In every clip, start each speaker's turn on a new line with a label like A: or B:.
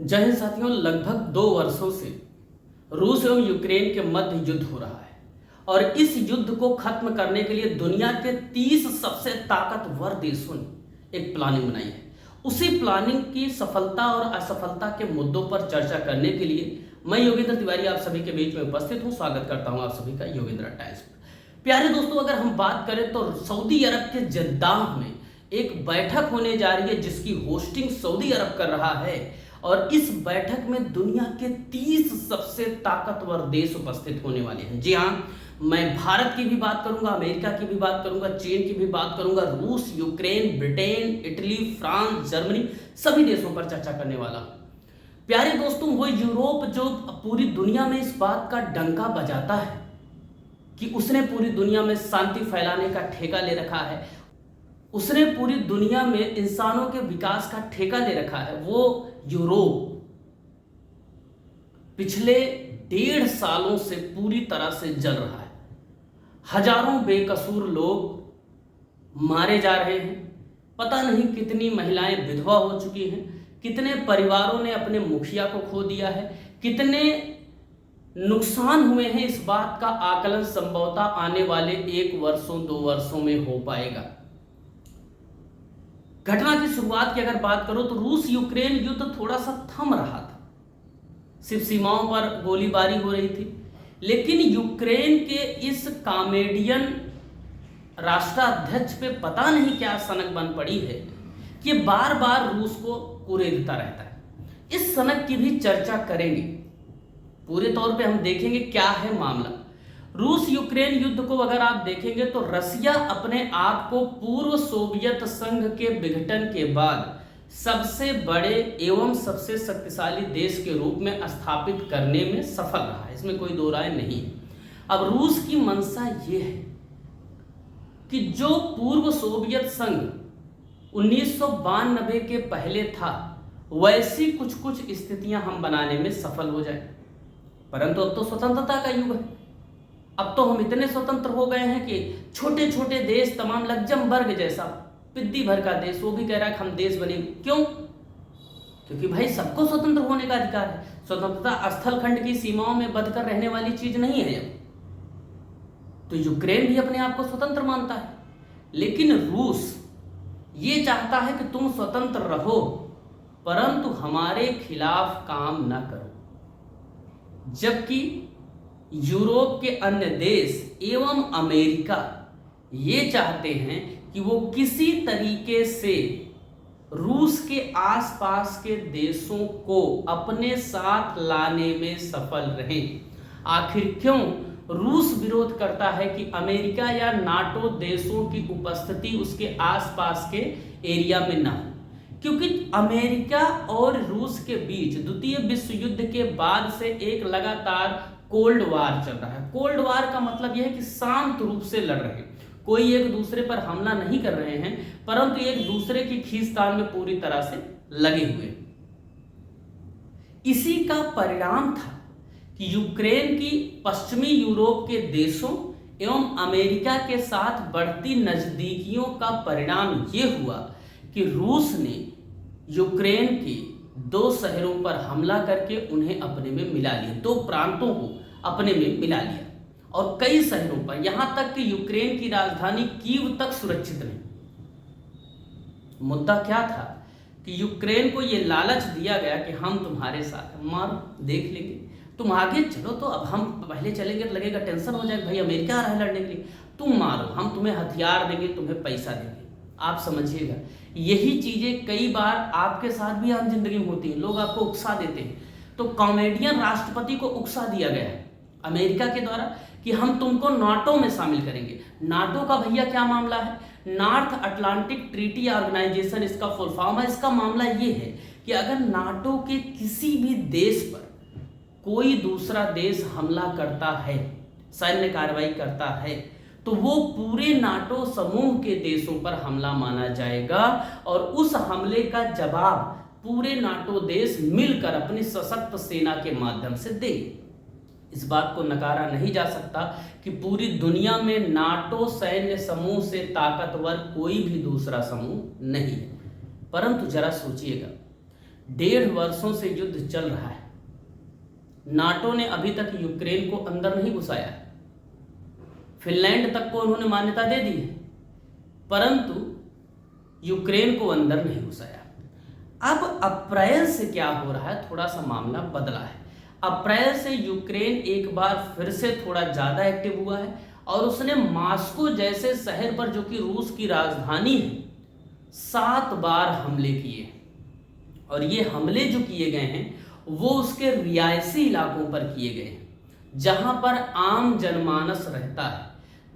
A: जय हिंद साथियों। लगभग 2 वर्षों से रूस एवं यूक्रेन के मध्य युद्ध हो रहा है और इस युद्ध को खत्म करने के लिए दुनिया के 30 सबसे ताकतवर देशों ने एक प्लानिंग बनाई है। उसी प्लानिंग की सफलता और असफलता के मुद्दों पर चर्चा करने के लिए मैं योगेंद्र तिवारी आप सभी के बीच में उपस्थित हूं। स्वागत करता हूं आप सभी का योगेंद्र टाइम्स पर। प्यारे दोस्तों, अगर हम बात करें तो सऊदी अरब के जद्दाह में एक बैठक होने जा रही है जिसकी होस्टिंग सऊदी अरब कर रहा है और इस बैठक में दुनिया के 30 सबसे ताकतवर देश उपस्थित होने वाले हैं। जी हाँ, मैं भारत की भी बात करूंगा, अमेरिका की भी बात करूंगा, चीन की भी बात करूंगा, रूस, Ukraine, Britain, Italy, France, Germany, सभी देशों पर चर्चा करने वाला हूं। प्यारे दोस्तों, वो यूरोप जो पूरी दुनिया में इस बात का डंका बजाता है कि उसने पूरी दुनिया में शांति फैलाने का ठेका ले रखा है, उसने पूरी दुनिया में इंसानों के विकास का ठेका ले रखा है, वो यूरोप पिछले 1.5 सालों से पूरी तरह से जल रहा है। हजारों बेकसूर लोग मारे जा रहे हैं, पता नहीं कितनी महिलाएं विधवा हो चुकी हैं, कितने परिवारों ने अपने मुखिया को खो दिया है, कितने नुकसान हुए हैं। इस बात का आकलन संभवतः आने वाले 1 वर्षों 2 वर्षों में हो पाएगा। घटना की शुरुआत की अगर बात करो तो रूस यूक्रेन युद्ध थोड़ा सा थम रहा था, सिर्फ सीमाओं पर गोलीबारी हो रही थी, लेकिन यूक्रेन के इस कॉमेडियन राष्ट्राध्यक्ष पे पता नहीं क्या सनक बन पड़ी है कि बार बार रूस को कुरेदता रहता है। इस सनक की भी चर्चा करेंगे, पूरे तौर पे हम देखेंगे क्या है मामला। रूस यूक्रेन युद्ध को अगर आप देखेंगे तो रसिया अपने आप को पूर्व सोवियत संघ के विघटन के बाद सबसे बड़े एवं सबसे शक्तिशाली देश के रूप में स्थापित करने में सफल रहा है, इसमें कोई दो राय नहीं है। अब रूस की मंशा ये है कि जो पूर्व सोवियत संघ 1992 के पहले था वैसी कुछ कुछ स्थितियां हम बनाने में सफल हो जाए। परंतु अब तो स्वतंत्रता का युग है, अब तो हम इतने स्वतंत्र हो गए हैं कि छोटे छोटे देश, तमाम लग्जमबर्ग जैसा पिद्दी भर का देश, वो भी कह रहा है कि हम देश बने। क्यों? क्योंकि भाई सबको स्वतंत्र होने का अधिकार है। स्वतंत्रता स्थल खंड की सीमाओं में बंधकर रहने वाली चीज नहीं है। तो यूक्रेन भी अपने आप को स्वतंत्र मानता है, लेकिन रूस ये चाहता है कि तुम स्वतंत्र रहो परंतु हमारे खिलाफ काम ना करो। जबकि यूरोप के अन्य देश एवं अमेरिका ये चाहते हैं कि वो किसी तरीके से रूस के आसपास के देशों को अपने साथ लाने में सफल रहें। आखिर क्यों रूस विरोध करता है कि अमेरिका या नाटो देशों की उपस्थिति उसके आसपास के एरिया में ना हो? क्योंकि अमेरिका और रूस के बीच द्वितीय विश्व युद्ध के बाद से एक लगातार कोल्ड वार चल रहा है। कोल्ड वार का मतलब यह है कि शांत रूप से लड़ रहे हैं, कोई एक दूसरे पर हमला नहीं कर रहे हैं, परंतु एक दूसरे की खींचतान में पूरी तरह से लगे हुए हैं। इसी का परिणाम था कि यूक्रेन की पश्चिमी यूरोप के देशों एवं अमेरिका के साथ बढ़ती नजदीकियों का परिणाम यह हुआ कि रूस ने यूक्रेन के 2 शहरों पर हमला करके उन्हें अपने में मिला लिया, 2 प्रांतों को अपने में मिला लिया और कई शहरों पर, यहां तक कि यूक्रेन की राजधानी कीव तक सुरक्षित नहीं। मुद्दा क्या था कि यूक्रेन को यह लालच दिया गया कि हम तुम्हारे साथ, मारो देख लेंगे, तुम आगे चलो तो अब हम पहले चलेंगे तो लगेगा टेंशन हो जाएगा, भाई अमेरिका आ रहा है लड़ने के लिए, तुम मारो, हम तुम्हें हथियार देंगे, तुम्हें पैसा देंगे। आप समझिएगा, यही चीजें कई बार आपके साथ भी आम जिंदगी में होती है, लोग आपको उकसा देते हैं। तो कॉमेडियन राष्ट्रपति को उकसा दिया गया है अमेरिका के द्वारा कि हम तुमको नाटो में शामिल करेंगे। नाटो का भैया क्या मामला है? नॉर्थ अटलांटिक ट्रीटी ऑर्गेनाइजेशन इसका फुल फॉर्म है। इसका मामला ये है कि अगर नाटो के किसी भी देश पर कोई दूसरा देश हमला करता है, सैन्य कार्रवाई करता है, तो वो पूरे नाटो समूह के देशों पर हमला माना जाएगा और उस हमले का जवाब पूरे नाटो देश मिलकर अपनी सशक्त सेना के माध्यम से देंगे। इस बात को नकारा नहीं जा सकता कि पूरी दुनिया में नाटो सैन्य समूह से ताकतवर कोई भी दूसरा समूह नहीं है। परंतु जरा सोचिएगा, 1.5 वर्षों से युद्ध चल रहा है। नाटो ने अभी तक यूक्रेन को अंदर नहीं घुसाया है, फिनलैंड तक को उन्होंने मान्यता दे दी है, परंतु यूक्रेन को अंदर नहीं घुसाया। अब अप्रैल से क्या हो रहा है, थोड़ा सा मामला बदला है। अप्रैल से यूक्रेन एक बार फिर से थोड़ा ज़्यादा एक्टिव हुआ है और उसने मॉस्को जैसे शहर पर, जो कि रूस की राजधानी है, 7 बार हमले किए। और ये हमले जो किए गए हैं वो उसके रिहायशी इलाकों पर किए गए हैं, जहां पर आम जनमानस रहता है,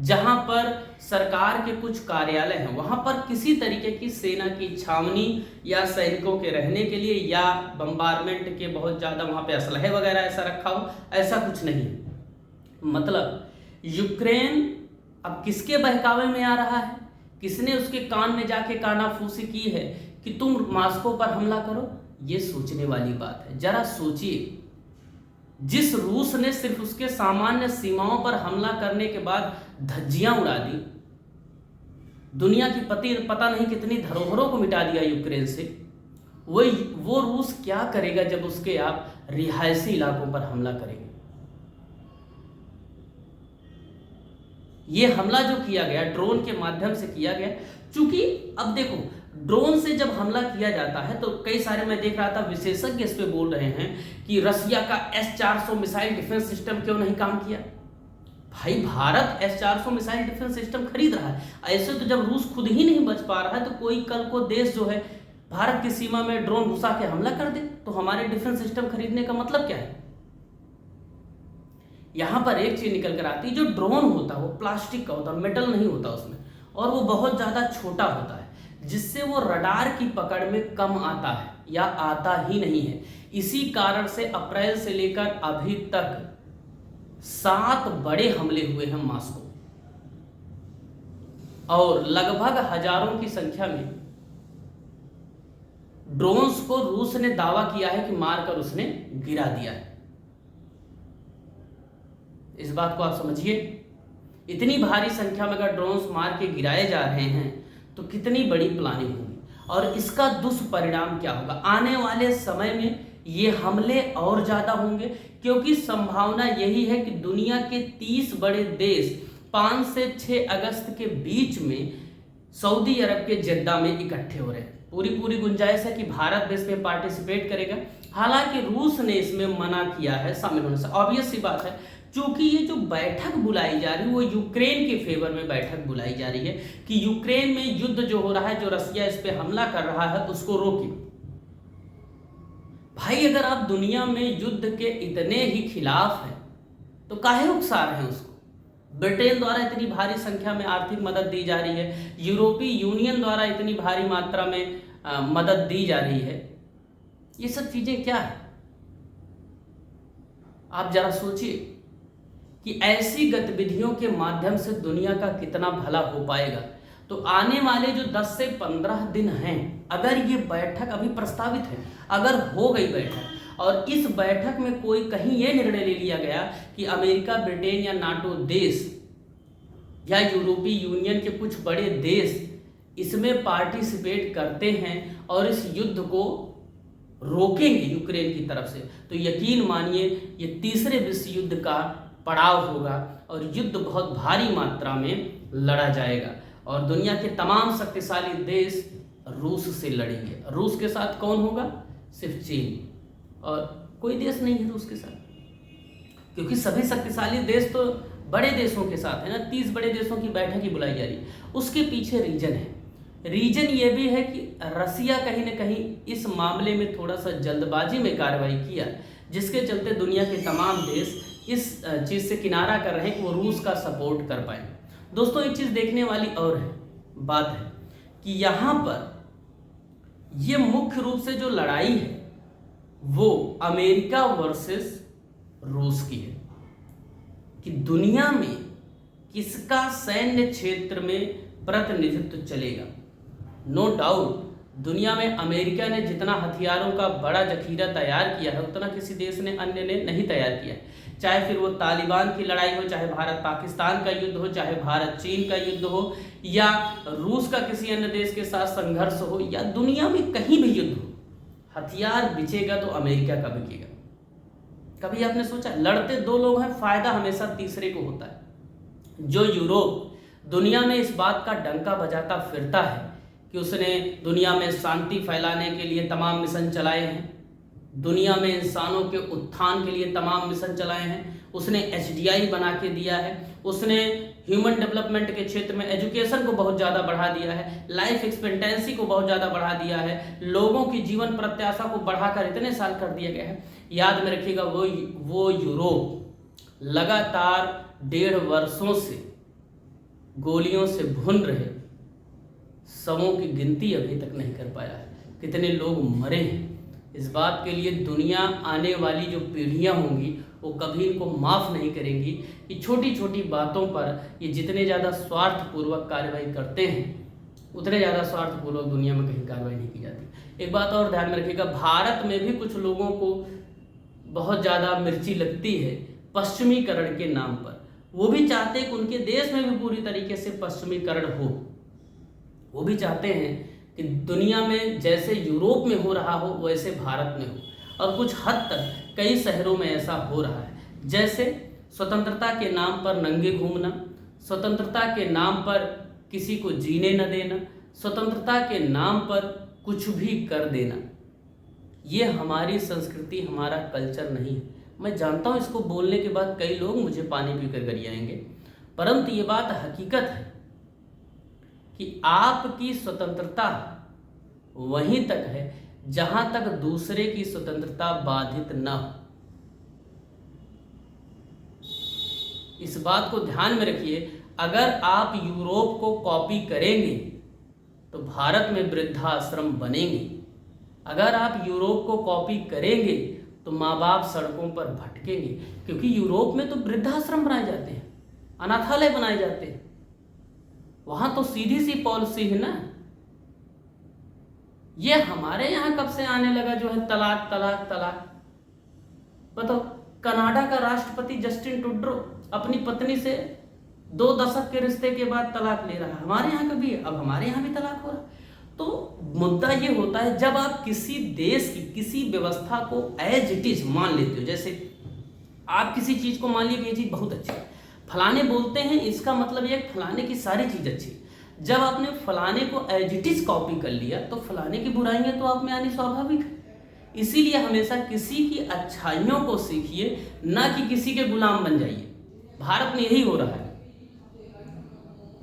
A: जहां पर सरकार के कुछ कार्यालय हैं, वहां पर किसी तरीके की सेना की छावनी या सैनिकों के रहने के लिए या बम्बारमेंट के बहुत ज़्यादा वहां पे असलहे वगैरह ऐसा रखा हो, ऐसा कुछ नहीं है। मतलब यूक्रेन अब किसके बहकावे में आ रहा है, किसने उसके कान में जाके कानाफूसी की है कि तुम मॉस्को पर हमला करो, ये सोचने वाली बात है। जरा सोचिए, जिस रूस ने सिर्फ उसके सामान्य सीमाओं पर हमला करने के बाद धज्जियां उड़ा दी, दुनिया की पता नहीं कितनी धरोहरों को मिटा दिया यूक्रेन से, वो रूस क्या करेगा जब उसके आप रिहायशी इलाकों पर हमला करेंगे। ये हमला जो किया गया ड्रोन के माध्यम से किया गया, चूंकि अब देखो ड्रोन से जब हमला किया जाता है तो कई सारे, मैं देख रहा था विशेषज्ञ इस पे बोल रहे हैं कि रसिया का S-400 मिसाइल डिफेंस सिस्टम क्यों नहीं काम किया। भाई Bharat S-400 missile defence system खरीद रहा है, ऐसे तो जब रूस खुद ही नहीं बच पा रहा है तो कोई कल को देश जो है भारत की सीमा में ड्रोन घुसा के हमला कर दे तो हमारे डिफेंस सिस्टम खरीदने का मतलब क्या है। यहां पर एक चीज निकल कर आती है, जो ड्रोन होता है वो प्लास्टिक का होता है, मेटल नहीं होता उसमें, और वो बहुत ज्यादा छोटा होता है, जिससे वो रडार की पकड़ में कम आता है या आता ही नहीं है। इसी कारण से अप्रैल से लेकर अभी तक 7 बड़े हमले हुए हैं मॉस्को, और लगभग हजारों की संख्या में ड्रोन्स को रूस ने दावा किया है कि मारकर उसने गिरा दिया है। इस बात को आप समझिए, इतनी भारी संख्या में अगर ड्रोन्स मार के गिराए जा रहे हैं तो कितनी बड़ी प्लानिंग होगी, और इसका दुष्परिणाम क्या होगा। आने वाले समय में ये हमले और ज़्यादा होंगे, क्योंकि संभावना यही है कि दुनिया के 30 बड़े देश 5 से 6 अगस्त के बीच में सऊदी अरब के जेद्दा में इकट्ठे हो रहे हैं। पूरी गुंजाइश है कि भारत भी इसमें पार्टिसिपेट करेगा, हालांकि रूस ने इसमें मना किया है शामिल होने से। ऑब्वियस सी बात है, चूंकि ये जो बैठक बुलाई जा रही है वो यूक्रेन के फेवर में बैठक बुलाई जा रही है कि यूक्रेन में युद्ध जो हो रहा है, जो रसिया इस पे हमला कर रहा है, उसको रोके। भाई अगर आप दुनिया में युद्ध के इतने ही खिलाफ हैं तो काहे उकसा रहे हैं उसको। ब्रिटेन द्वारा इतनी भारी संख्या में आर्थिक मदद दी जा रही है, यूरोपीय यूनियन द्वारा इतनी भारी मात्रा में मदद दी जा रही है, ये सब चीजें क्या है। आप जरा सोचिए कि ऐसी गतिविधियों के माध्यम से दुनिया का कितना भला हो पाएगा। तो आने वाले जो 10 से 15 दिन हैं, अगर ये बैठक अभी प्रस्तावित है, अगर हो गई बैठक और इस बैठक में कोई कहीं ये निर्णय ले लिया गया कि अमेरिका, ब्रिटेन या नाटो देश या यूरोपीय यूनियन के कुछ बड़े देश इसमें पार्टिसिपेट करते हैं और इस युद्ध को रोकेंगे यूक्रेन की तरफ से, तो यकीन मानिए ये तीसरे विश्व युद्ध का पड़ाव होगा और युद्ध बहुत भारी मात्रा में लड़ा जाएगा और दुनिया के तमाम शक्तिशाली देश रूस से लड़ेंगे। रूस के साथ कौन होगा? सिर्फ चीन, और कोई देश नहीं है रूस के साथ, क्योंकि सभी शक्तिशाली देश तो बड़े देशों के साथ है ना। 30 बड़े देशों की बैठक ही बुलाई जा रही है। उसके पीछे रीजन है, रीजन ये भी है कि रसिया कहीं ना कहीं इस मामले में थोड़ा सा जल्दबाजी में कार्रवाई किया, जिसके चलते दुनिया के तमाम देश इस चीज़ से किनारा कर रहे हैं कि वो रूस का सपोर्ट कर पाए। दोस्तों एक चीज़ देखने वाली और है बात है कि यहाँ पर ये मुख्य रूप से जो लड़ाई है वो अमेरिका वर्सेस रूस की है कि दुनिया में किसका सैन्य क्षेत्र में प्रतिनिधित्व चलेगा। नो डाउट दुनिया में अमेरिका ने जितना हथियारों का बड़ा जखीरा तैयार किया है उतना किसी देश ने अन्य ने नहीं तैयार किया है। चाहे फिर वो तालिबान की लड़ाई हो, चाहे भारत पाकिस्तान का युद्ध हो, चाहे भारत चीन का युद्ध हो, या रूस का किसी अन्य देश के साथ संघर्ष हो, या दुनिया में कहीं भी युद्ध हो, हथियार बिचेगा तो अमेरिका का बिकेगा। कभी आपने सोचा, लड़ते दो लोग हैं, फायदा हमेशा तीसरे को होता है। जो यूरोप दुनिया में इस बात का डंका बजाता फिरता है कि उसने दुनिया में शांति फैलाने के लिए तमाम मिशन चलाए हैं, दुनिया में इंसानों के उत्थान के लिए तमाम मिशन चलाए हैं, उसने HDI बना के दिया है, उसने ह्यूमन डेवलपमेंट के क्षेत्र में एजुकेशन को बहुत ज़्यादा बढ़ा दिया है, लाइफ एक्सपेक्टेंसी को बहुत ज़्यादा बढ़ा दिया है, लोगों की जीवन प्रत्याशा को बढ़ाकर इतने साल कर दिया गया है। याद में रखिएगा, वो यूरोप लगातार 1.5 वर्षों से गोलियों से भुन रहे शवों की गिनती अभी तक नहीं कर पाया है। कितने लोग मरे हैं, इस बात के लिए दुनिया आने वाली जो पीढ़ियां होंगी वो कभी इनको माफ़ नहीं करेंगी कि छोटी छोटी बातों पर ये जितने ज़्यादा स्वार्थपूर्वक कार्रवाई करते हैं उतने ज़्यादा स्वार्थपूर्वक दुनिया में कहीं कार्रवाई नहीं की जाती। एक बात और ध्यान में रखिएगा, भारत में भी कुछ लोगों को बहुत ज़्यादा मिर्ची लगती है पश्चिमीकरण के नाम पर। वो भी चाहते हैं कि उनके देश में भी पूरी तरीके से पश्चिमीकरण हो। वो भी चाहते हैं कि दुनिया में जैसे यूरोप में हो रहा हो वैसे भारत में हो, और कुछ हद तक कई शहरों में ऐसा हो रहा है। जैसे स्वतंत्रता के नाम पर नंगे घूमना, स्वतंत्रता के नाम पर किसी को जीने न देना, स्वतंत्रता के नाम पर कुछ भी कर देना, ये हमारी संस्कृति, हमारा कल्चर नहीं है। मैं जानता हूँ इसको बोलने के बाद कई लोग मुझे पानी पीकर गरियाएंगे, परंतु ये बात हकीकत है कि आपकी स्वतंत्रता वहीं तक है जहां तक दूसरे की स्वतंत्रता बाधित न हो। इस बात को ध्यान में रखिए। अगर आप यूरोप को कॉपी करेंगे तो भारत में वृद्धाश्रम बनेंगे। अगर आप यूरोप को कॉपी करेंगे तो माँ बाप सड़कों पर भटकेंगे, क्योंकि यूरोप में तो वृद्धाश्रम बनाए जाते हैं, अनाथालय बनाए जाते हैं। वहां तो सीधी सी पॉलिसी है ना। ये हमारे यहाँ कब से आने लगा जो है तलाक तलाक तलाक। बताओ, कनाडा का राष्ट्रपति जस्टिन ट्रूडो अपनी पत्नी से 2 दशक के रिश्ते के बाद तलाक ले रहा है। हमारे यहाँ कभी, अब हमारे यहाँ भी तलाक हो रहा है। तो मुद्दा ये होता है, जब आप किसी देश की किसी व्यवस्था को एज इट इज मान लेते हो, जैसे आप किसी चीज को मान लीजिए ये चीज बहुत अच्छी है, फलाने बोलते हैं, इसका मतलब ये फलाने की सारी चीज अच्छी है। जब आपने फलाने को एज इट इज कॉपी कर लिया तो फलाने की बुराइयां तो आप में आनी स्वाभाविक है। इसीलिए हमेशा किसी की अच्छाइयों को सीखिए, ना कि किसी के गुलाम बन जाइए। भारत में यही हो रहा है,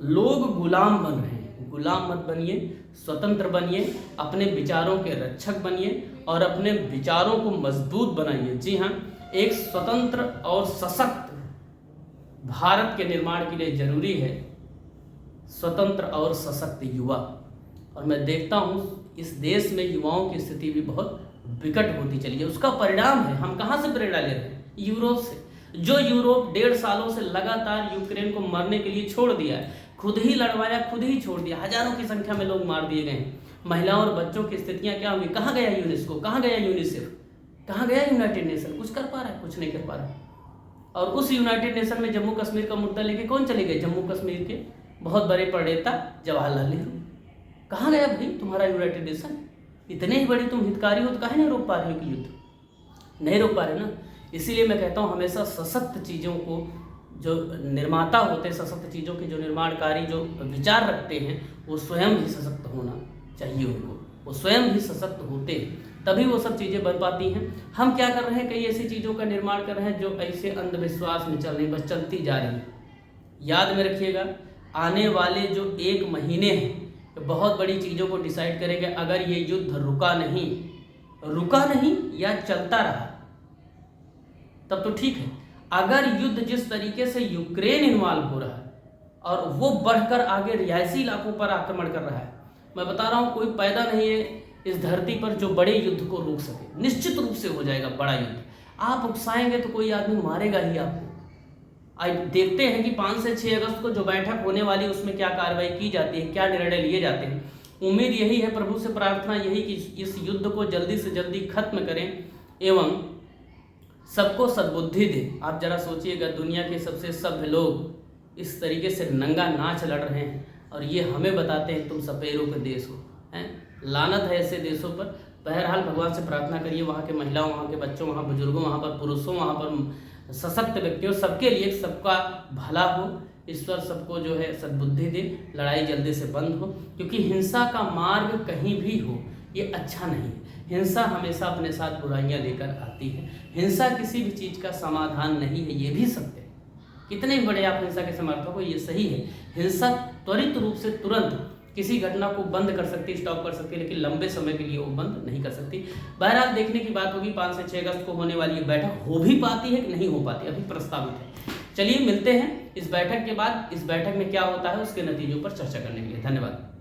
A: लोग गुलाम बन रहे हैं। गुलाम मत बनिए, स्वतंत्र बनिए, अपने विचारों के रक्षक बनिए और अपने विचारों को मजबूत बनाइए। जी हाँ, एक स्वतंत्र और सशक्त भारत के निर्माण के लिए जरूरी है स्वतंत्र और सशक्त युवा। और मैं देखता हूँ इस देश में युवाओं की स्थिति भी बहुत विकट होती चली है। उसका परिणाम है, हम कहाँ से प्रेरणा ले रहे हैं? यूरोप से। जो यूरोप 1.5 सालों से लगातार यूक्रेन को मरने के लिए छोड़ दिया है, खुद ही लड़वाया, खुद ही छोड़ दिया, हजारों की संख्या में लोग मार दिए गए हैं। महिलाओं और बच्चों की स्थितियां क्या होंगी? कहाँ गया यूनेस्को, कहाँ गया यूनिसेफ, कहाँ गया यूनाइटेड नेशन? कुछ कर पा रहा है? कुछ नहीं कर पा रहा है। और उस यूनाइटेड नेशन में जम्मू कश्मीर का मुद्दा लेके कौन चले गए? जम्मू कश्मीर के बहुत बड़े प्रणेता जवाहरलाल नेहरू। कहाँ गया भाई तुम्हारा यूनाइटेड नेशन? इतने ही बड़ी तुम हितकारी हो तो काहे नहीं रोक पा रहे हो कि युद्ध? नहीं रोक पा रहे ना। इसीलिए मैं कहता हूँ हमेशा सशक्त चीज़ों को, जो निर्माता होते हैं सशक्त चीज़ों के, जो निर्माणकारी जो विचार रखते हैं, वो स्वयं भी सशक्त होना चाहिए उनको। वो स्वयं भी सशक्त होते हैं तभी वो सब चीज़ें बन पाती हैं। हम क्या कर रहे हैं? कई ऐसी चीज़ों का निर्माण कर रहे हैं जो ऐसे अंधविश्वास में चल रही, बस चलती जा रही है। याद में रखिएगा, आने वाले जो 1 महीने हैं बहुत बड़ी चीज़ों को डिसाइड करेंगे। अगर ये युद्ध रुका नहीं या चलता रहा तब तो ठीक है। अगर युद्ध जिस तरीके से यूक्रेन इन्वॉल्व हो रहा है और वो बढ़कर आगे रिहायशी इलाकों पर आक्रमण कर रहा है, मैं बता रहा हूँ कोई पैदा नहीं है इस धरती पर जो बड़े युद्ध को रोक सके। निश्चित रूप से हो जाएगा बड़ा युद्ध। आप उकसाएंगे तो कोई आदमी मारेगा ही आपको। आज देखते हैं कि 5 से 6 अगस्त को जो बैठक होने वाली उसमें क्या कार्रवाई की जाती है, क्या निर्णय लिए जाते हैं। उम्मीद यही है, प्रभु से प्रार्थना यही कि इस युद्ध को जल्दी से जल्दी खत्म करें एवं सबको सद्बुद्धि दे। आप जरा सोचिएगा, दुनिया के सबसे सभ्य लोग इस तरीके से नंगा नाच लड़ रहे हैं और ये हमें बताते हैं तुम सपेरों के देश हो। हैं, लानत है ऐसे देशों पर। बहरहाल भगवान से प्रार्थना करिए वहाँ के महिलाओं, वहाँ के बच्चों, वहाँ बुजुर्गों, वहाँ पर पुरुषों, वहाँ पर सशक्त व्यक्तियों, सबके लिए सबका भला हो। ईश्वर सबको जो है सद्बुद्धि दे, लड़ाई जल्दी से बंद हो, क्योंकि हिंसा का मार्ग कहीं भी हो ये अच्छा नहीं है। हिंसा हमेशा अपने साथ बुराइयां लेकर आती है। हिंसा किसी भी चीज़ का समाधान नहीं है, ये भी सत्य है। कितने भी बड़े आप हिंसा के समर्थक हो, ये सही है, हिंसा त्वरित रूप से तुरंत किसी घटना को बंद कर सकती, स्टॉप कर सकती है, लेकिन लंबे समय के लिए वो बंद नहीं कर सकती। बहरहाल देखने की बात होगी 5 से 6 अगस्त को होने वाली ये बैठक हो भी पाती है कि नहीं हो पाती, अभी प्रस्तावित है। चलिए मिलते हैं इस बैठक के बाद, इस बैठक में क्या होता है उसके नतीजों पर चर्चा करने के लिए। धन्यवाद।